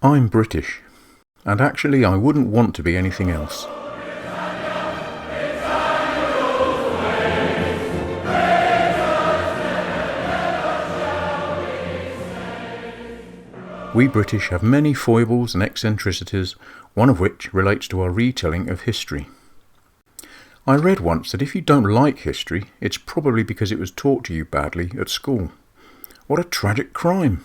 I'm British, and actually I wouldn't want to be anything else. We British have many foibles and eccentricities, one of which relates to our retelling of history. I read once that if you don't like history, it's probably because it was taught to you badly at school. What a tragic crime!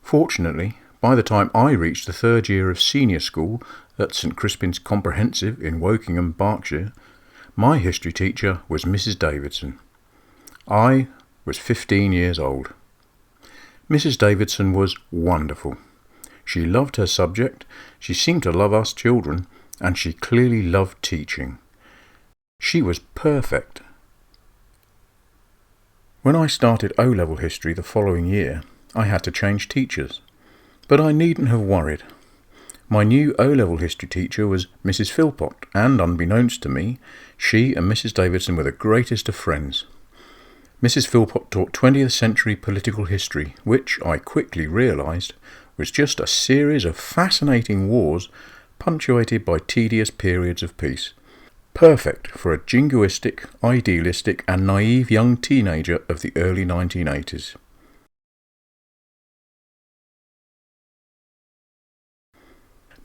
Fortunately, by the time I reached the third year of senior school at St Crispin's Comprehensive in Wokingham, Berkshire, my history teacher was Mrs Davidson. I was 15 years old. Mrs Davidson was wonderful. She loved her subject, she seemed to love us children, and she clearly loved teaching. She was perfect. When I started O-level history the following year, I had to change teachers. But I needn't have worried. My new O-level history teacher was Mrs Philpott, and unbeknownst to me, she and Mrs Davidson were the greatest of friends. Mrs Philpott taught 20th century political history, which, I quickly realised, was just a series of fascinating wars punctuated by tedious periods of peace. Perfect for a jingoistic, idealistic and naive young teenager of the early 1980s.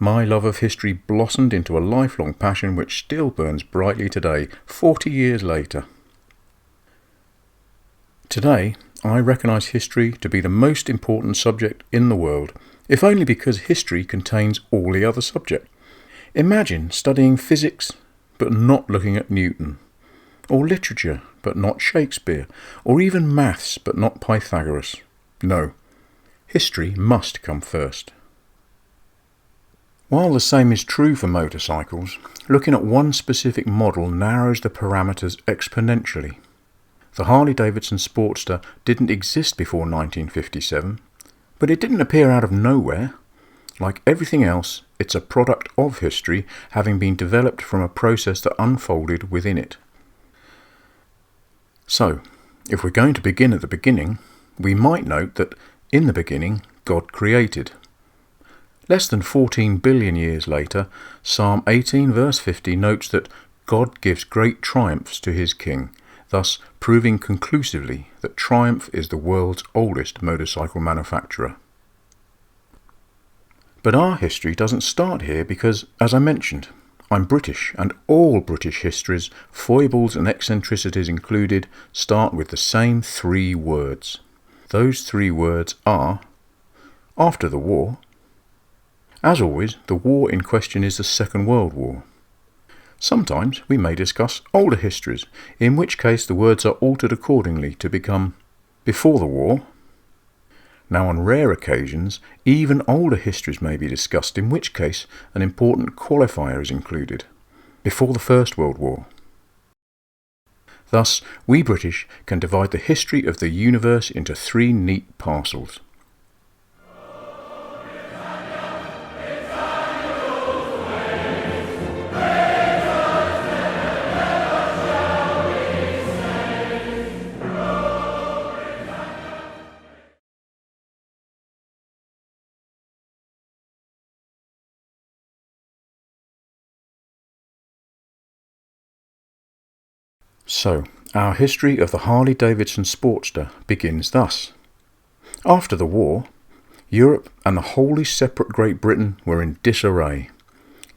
My love of history blossomed into a lifelong passion which still burns brightly today, 40 years later. Today, I recognise history to be the most important subject in the world, if only because history contains all the other subjects. Imagine studying physics but not looking at Newton, or literature but not Shakespeare, or even maths but not Pythagoras. No, history must come first. While the same is true for motorcycles, looking at one specific model narrows the parameters exponentially. The Harley-Davidson Sportster didn't exist before 1957, but it didn't appear out of nowhere. Like everything else, it's a product of history, having been developed from a process that unfolded within it. So, if we're going to begin at the beginning, we might note that in the beginning, God created. Less than 14 billion years later, Psalm 18 verse 50 notes that God gives great triumphs to his king, thus proving conclusively that Triumph is the world's oldest motorcycle manufacturer. But our history doesn't start here because, as I mentioned, I'm British, and all British histories, foibles and eccentricities included, start with the same three words. Those three words are, after the war. As always, the war in question is the Second World War. Sometimes we may discuss older histories, in which case the words are altered accordingly to become before the war. Now on rare occasions, even older histories may be discussed, in which case an important qualifier is included, before the First World War. Thus, we British can divide the history of the universe into three neat parcels. So, our history of the Harley-Davidson Sportster begins thus. After the war, Europe and the wholly separate Great Britain were in disarray.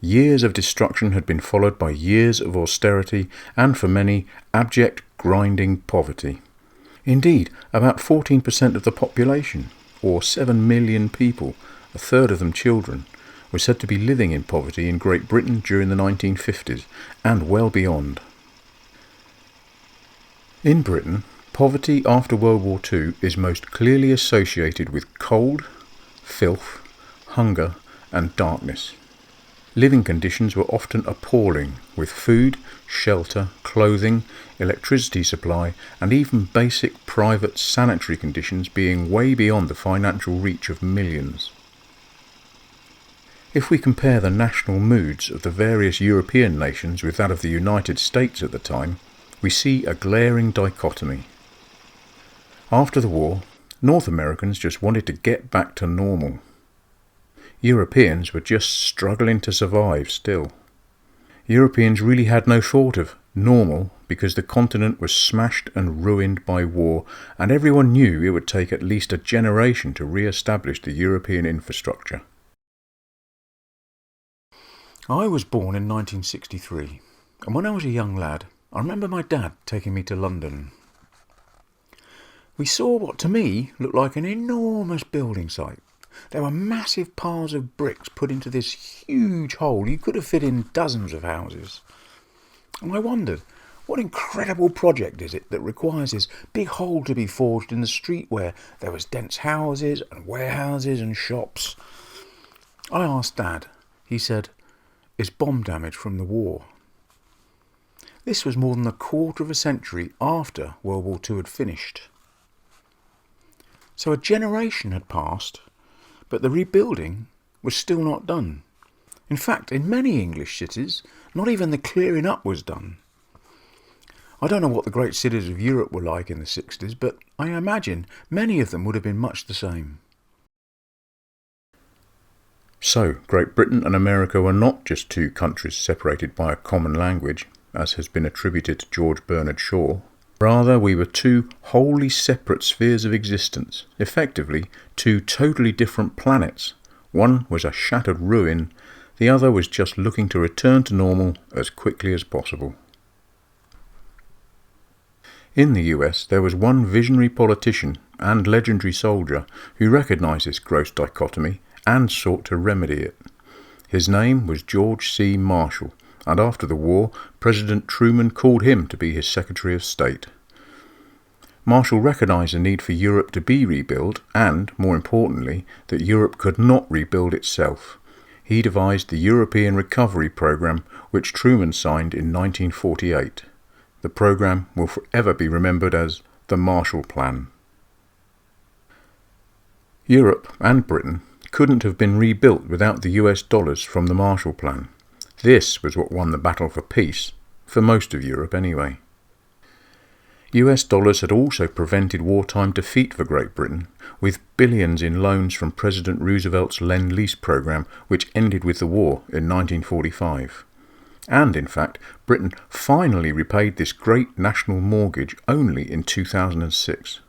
Years of destruction had been followed by years of austerity and, for many, abject, grinding poverty. Indeed, about 14% of the population, or 7 million people, a third of them children, were said to be living in poverty in Great Britain during the 1950s and well beyond. In Britain, poverty after World War II is most clearly associated with cold, filth, hunger and darkness. Living conditions were often appalling, with food, shelter, clothing, electricity supply and even basic private sanitary conditions being way beyond the financial reach of millions. If we compare the national moods of the various European nations with that of the United States at the time, we see a glaring dichotomy. After the war, North Americans just wanted to get back to normal. Europeans were just struggling to survive still. Europeans really had no thought of normal because the continent was smashed and ruined by war, and everyone knew it would take at least a generation to re-establish the European infrastructure. I was born in 1963, and when I was a young lad, I remember my dad taking me to London. We saw what to me looked like an enormous building site. There were massive piles of bricks put into this huge hole. You could have fit in dozens of houses. And I wondered, what incredible project is it that requires this big hole to be forged in the street where there was dense houses and warehouses and shops? I asked Dad. He said, "It's bomb damage from the war." This was more than a quarter of a century after World War II had finished. So a generation had passed, but the rebuilding was still not done. In fact, in many English cities, not even the clearing up was done. I don't know what the great cities of Europe were like in the 60s, but I imagine many of them would have been much the same. So, Great Britain and America were not just two countries separated by a common language, as has been attributed to George Bernard Shaw. Rather, we were two wholly separate spheres of existence, effectively two totally different planets. One was a shattered ruin, the other was just looking to return to normal as quickly as possible. In the US, there was one visionary politician and legendary soldier who recognised this gross dichotomy and sought to remedy it. His name was George C. Marshall, and after the war, President Truman called him to be his Secretary of State. Marshall recognised the need for Europe to be rebuilt and, more importantly, that Europe could not rebuild itself. He devised the European Recovery Programme, which Truman signed in 1948. The programme will forever be remembered as the Marshall Plan. Europe and Britain couldn't have been rebuilt without the US dollars from the Marshall Plan. This was what won the battle for peace, for most of Europe anyway. US dollars had also prevented wartime defeat for Great Britain, with billions in loans from President Roosevelt's Lend-Lease programme, which ended with the war in 1945. And, in fact, Britain finally repaid this great national mortgage only in 2006.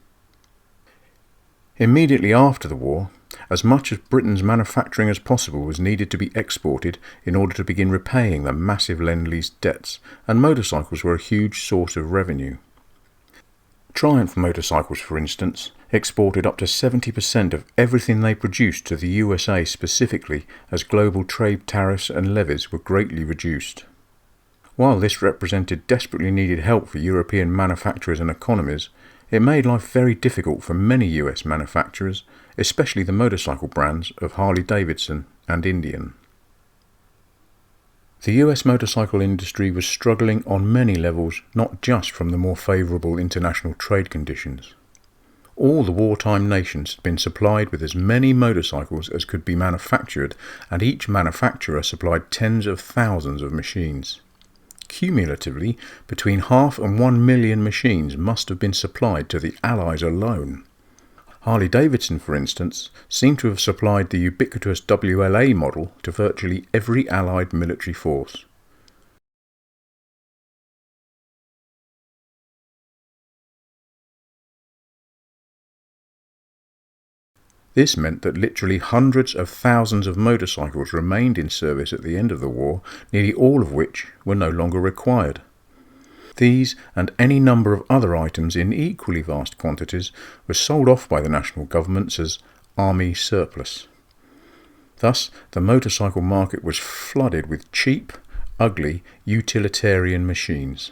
Immediately after the war, as much of Britain's manufacturing as possible was needed to be exported in order to begin repaying the massive Lend-Lease debts, and motorcycles were a huge source of revenue. Triumph motorcycles, for instance, exported up to 70% of everything they produced to the USA specifically, as global trade tariffs and levies were greatly reduced. While this represented desperately needed help for European manufacturers and economies, it made life very difficult for many US manufacturers, especially the motorcycle brands of Harley-Davidson and Indian. The US motorcycle industry was struggling on many levels, not just from the more favourable international trade conditions. All the wartime nations had been supplied with as many motorcycles as could be manufactured, and each manufacturer supplied tens of thousands of machines. Cumulatively, between 500,000 and 1 million machines must have been supplied to the Allies alone. Harley-Davidson, for instance, seemed to have supplied the ubiquitous WLA model to virtually every Allied military force. This meant that literally hundreds of thousands of motorcycles remained in service at the end of the war, nearly all of which were no longer required. These and any number of other items in equally vast quantities were sold off by the national governments as army surplus. Thus, the motorcycle market was flooded with cheap, ugly, utilitarian machines.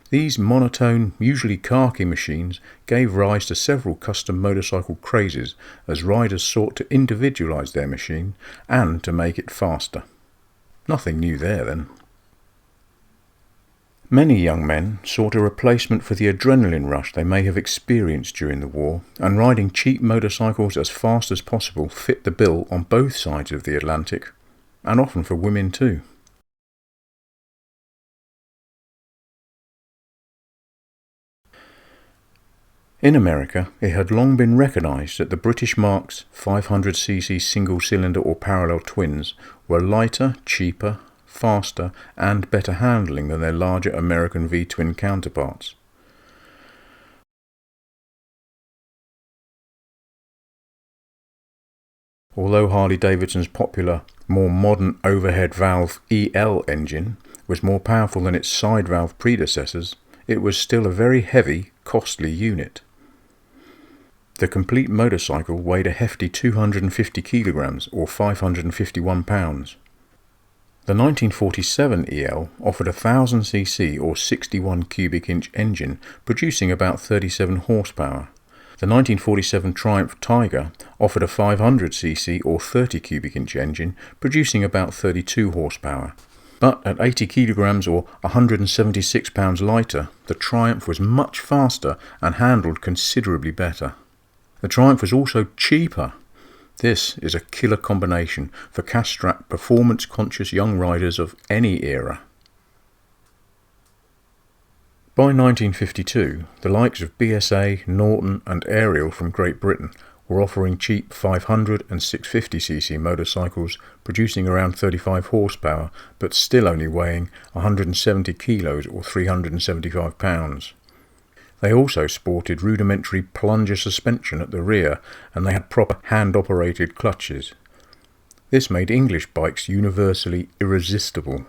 These monotone, usually khaki machines gave rise to several custom motorcycle crazes as riders sought to individualise their machine and to make it faster. Nothing new there then. Many young men sought a replacement for the adrenaline rush they may have experienced during the war, and riding cheap motorcycles as fast as possible fit the bill on both sides of the Atlantic, and often for women too. In America, it had long been recognised that the British Mark's 500cc single-cylinder or parallel twins were lighter, cheaper, faster and better handling than their larger American V-twin counterparts. Although Harley-Davidson's popular, more modern overhead valve EL engine was more powerful than its side valve predecessors, it was still a very heavy, costly unit. The complete motorcycle weighed a hefty 250 kilograms or 551 pounds. The 1947 EL offered a 1000cc or 61 cubic inch engine producing about 37 horsepower. The 1947 Triumph Tiger offered a 500cc or 30 cubic inch engine producing about 32 horsepower. But at 80 kilograms or 176 pounds lighter, the Triumph was much faster and handled considerably better. The Triumph was also cheaper. This is a killer combination for cash-strapped, performance-conscious young riders of any era. By 1952, the likes of BSA, Norton and Ariel from Great Britain were offering cheap 500 and 650cc motorcycles producing around 35 horsepower but still only weighing 170 kilos or 375 pounds. They also sported rudimentary plunger suspension at the rear and they had proper hand-operated clutches. This made English bikes universally irresistible.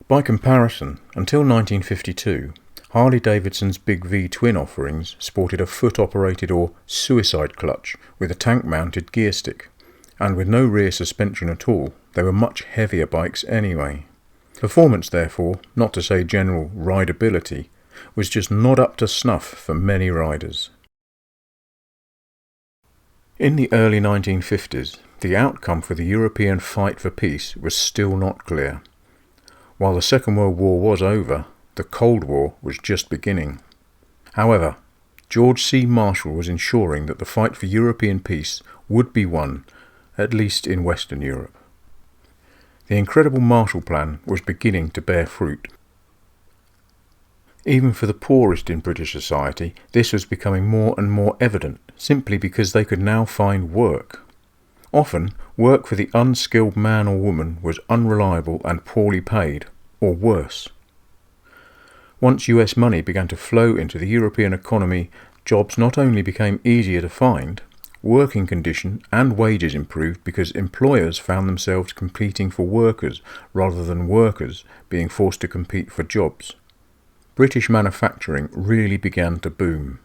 By comparison, until 1952, Harley-Davidson's big V-twin offerings sported a foot-operated or suicide clutch with a tank-mounted gear stick, and with no rear suspension at all, they were much heavier bikes anyway. Performance, therefore, not to say general rideability, was just not up to snuff for many riders. In the early 1950s, the outcome for the European fight for peace was still not clear. While the Second World War was over, the Cold War was just beginning. However, George C. Marshall was ensuring that the fight for European peace would be won, at least in Western Europe. The incredible Marshall Plan was beginning to bear fruit. Even for the poorest in British society, this was becoming more and more evident, simply because they could now find work. Often, work for the unskilled man or woman was unreliable and poorly paid, or worse. Once US money began to flow into the European economy, jobs not only became easier to find, working condition and wages improved because employers found themselves competing for workers rather than workers being forced to compete for jobs. British manufacturing really began to boom.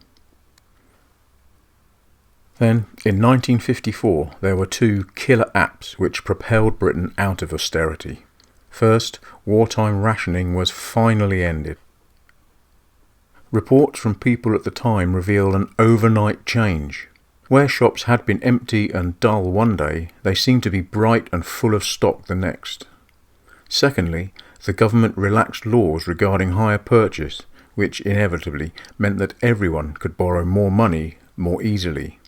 Then, in 1954, there were two killer apps which propelled Britain out of austerity. First, wartime rationing was finally ended. Reports from people at the time revealed an overnight change. Where shops had been empty and dull one day, they seemed to be bright and full of stock the next. Secondly, the government relaxed laws regarding hire purchase, which inevitably meant that everyone could borrow more money more easily.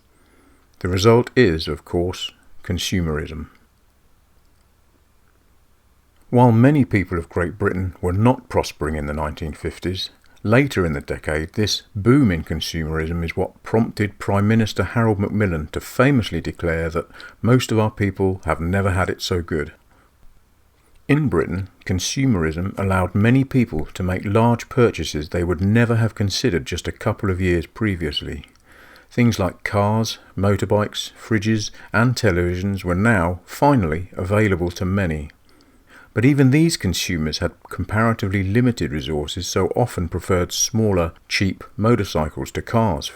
The result is, of course, consumerism. While many people of Great Britain were not prospering in the 1950s, later in the decade this boom in consumerism is what prompted Prime Minister Harold Macmillan to famously declare that most of our people have never had it so good. In Britain, consumerism allowed many people to make large purchases they would never have considered just a couple of years previously. Things like cars, motorbikes, fridges and televisions were now, finally, available to many. But even these consumers had comparatively limited resources, so often preferred smaller, cheap motorcycles to cars.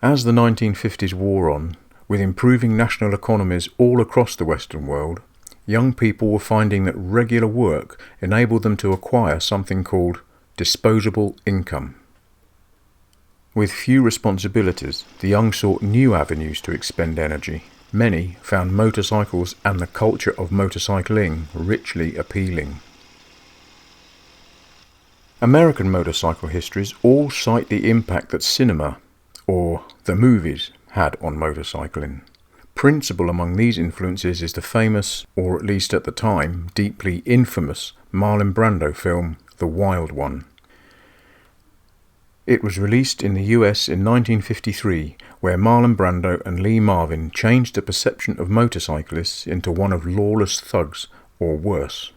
As the 1950s wore on, with improving national economies all across the Western world, young people were finding that regular work enabled them to acquire something called disposable income. With few responsibilities, the young sought new avenues to expend energy. Many found motorcycles and the culture of motorcycling richly appealing. American motorcycle histories all cite the impact that cinema, or the movies, had on motorcycling. Principal among these influences is the famous, or at least at the time, deeply infamous Marlon Brando film, The Wild One. It was released in the US in 1953, where Marlon Brando and Lee Marvin changed the perception of motorcyclists into one of lawless thugs, or worse.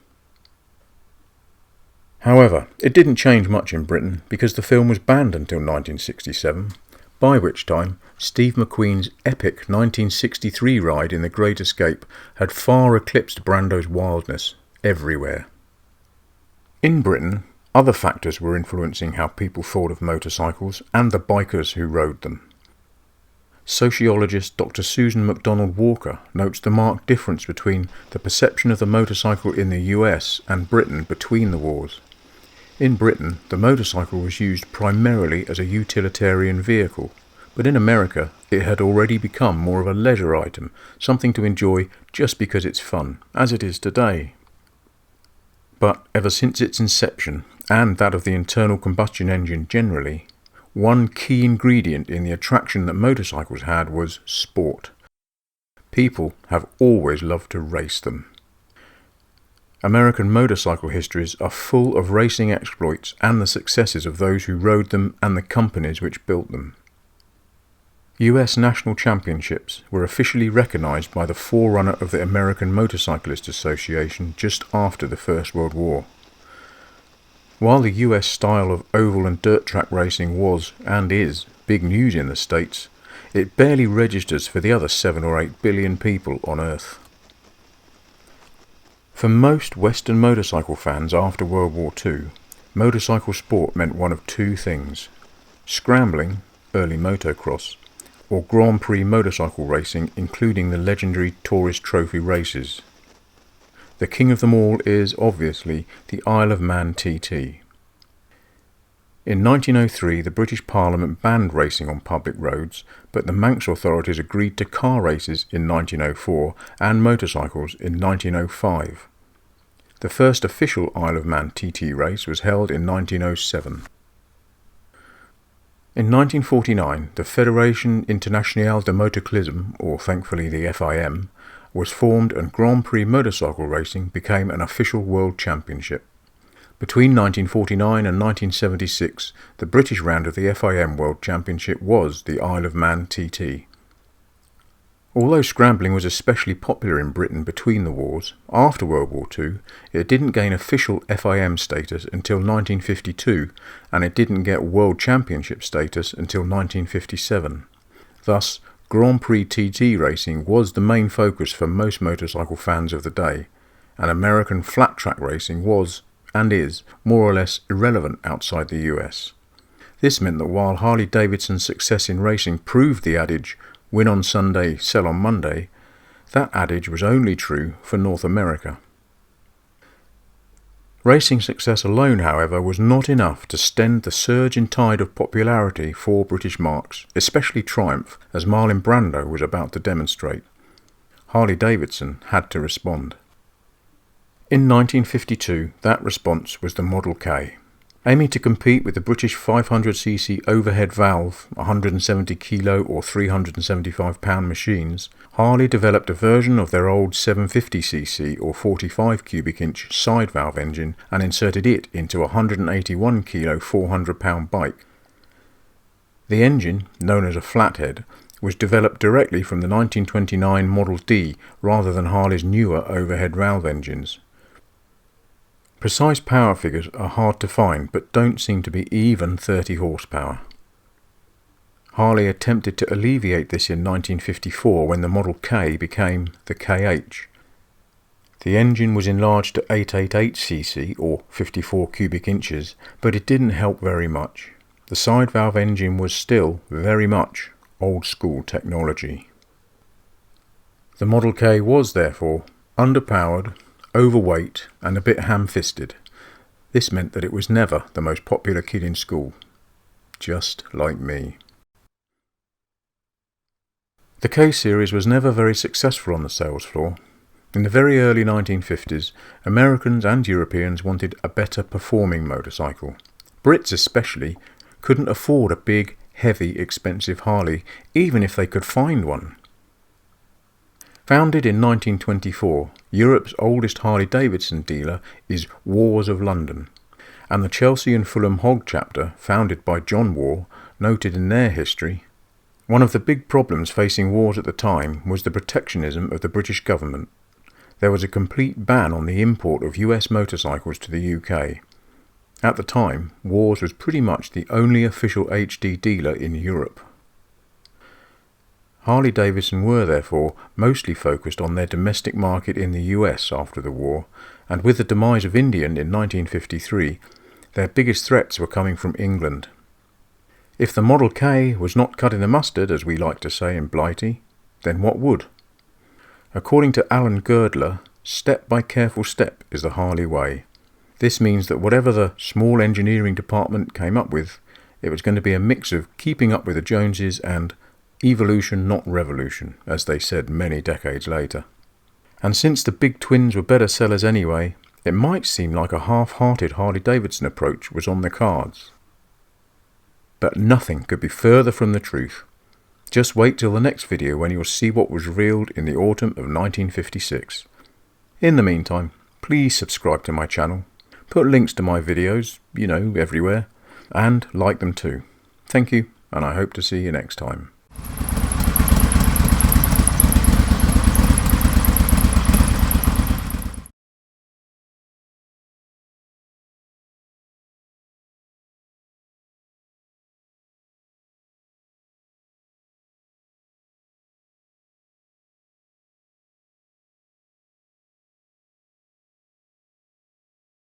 However, it didn't change much in Britain because the film was banned until 1967, by which time Steve McQueen's epic 1963 ride in The Great Escape had far eclipsed Brando's wildness everywhere. In Britain, other factors were influencing how people thought of motorcycles and the bikers who rode them. Sociologist Dr. Susan MacDonald Walker notes the marked difference between the perception of the motorcycle in the US and Britain between the wars. In Britain, the motorcycle was used primarily as a utilitarian vehicle, but in America it had already become more of a leisure item, something to enjoy just because it's fun, as it is today. But ever since its inception, and that of the internal combustion engine generally, one key ingredient in the attraction that motorcycles had was sport. People have always loved to race them. American motorcycle histories are full of racing exploits and the successes of those who rode them and the companies which built them. US national championships were officially recognised by the forerunner of the American Motorcyclist Association just after the First World War. While the US style of oval and dirt track racing was, and is, big news in the States, it barely registers for the other 7 or 8 billion people on Earth. For most Western motorcycle fans after World War II, motorcycle sport meant one of two things: scrambling, early motocross, or Grand Prix motorcycle racing, including the legendary Tourist Trophy races. The king of them all is, obviously, the Isle of Man TT. In 1903, the British Parliament banned racing on public roads, but the Manx authorities agreed to car races in 1904 and motorcycles in 1905. The first official Isle of Man TT race was held in 1907. In 1949, the Fédération Internationale de Motocyclisme, or thankfully the FIM, was formed and Grand Prix motorcycle racing became an official world championship. Between 1949 and 1976, the British round of the FIM World Championship was the Isle of Man TT. Although scrambling was especially popular in Britain between the wars, after World War II, it didn't gain official FIM status until 1952, and it didn't get World Championship status until 1957. Thus, Grand Prix TT racing was the main focus for most motorcycle fans of the day, and American flat track racing was, and is, more or less irrelevant outside the US. This meant that while Harley-Davidson's success in racing proved the adage, "Win on Sunday, sell on Monday," that adage was only true for North America. Racing success alone, however, was not enough to stem the surge in tide of popularity for British marques, especially Triumph, as Marlon Brando was about to demonstrate. Harley-Davidson had to respond. In 1952, that response was the Model K. Aiming to compete with the British 500cc overhead valve, 170 kilo or 375 pound machines, Harley developed a version of their old 750cc or 45 cubic inch side valve engine and inserted it into a 181 kilo 400 pound bike. The engine, known as a flathead, was developed directly from the 1929 Model D rather than Harley's newer overhead valve engines. Precise power figures are hard to find, but don't seem to be even 30 horsepower. Harley attempted to alleviate this in 1954 when the Model K became the KH. The engine was enlarged to 888cc or 54 cubic inches, but it didn't help very much. The side valve engine was still very much old school technology. The Model K was therefore underpowered, overweight and a bit ham-fisted. This meant that it was never the most popular kid in school. Just like me. The K-Series was never very successful on the sales floor. In the very early 1950s, Americans and Europeans wanted a better performing motorcycle. Brits especially couldn't afford a big, heavy, expensive Harley, even if they could find one. Founded in 1924, Europe's oldest Harley-Davidson dealer is Wars of London, and the Chelsea and Fulham Hog chapter, founded by John War, noted in their history, one of the big problems facing wars at the time was the protectionism of the British government. There was a complete ban on the import of US motorcycles to the UK. At the time, Wars was pretty much the only official HD dealer in Europe. Harley-Davidson were therefore mostly focused on their domestic market in the US after the war, and with the demise of Indian in 1953, their biggest threats were coming from England. If the Model K was not cutting the mustard, as we like to say in Blighty, then what would? According to Alan Girdler, step by careful step is the Harley way. This means that whatever the small engineering department came up with, it was going to be a mix of keeping up with the Joneses and evolution not revolution, as they said many decades later. And since the big twins were better sellers anyway, it might seem like a half-hearted Harley-Davidson approach was on the cards. But nothing could be further from the truth. Just wait till the next video when you'll see what was revealed in the autumn of 1956. In the meantime, please subscribe to my channel, put links to my videos, everywhere, and like them too. Thank you, and I hope to see you next time.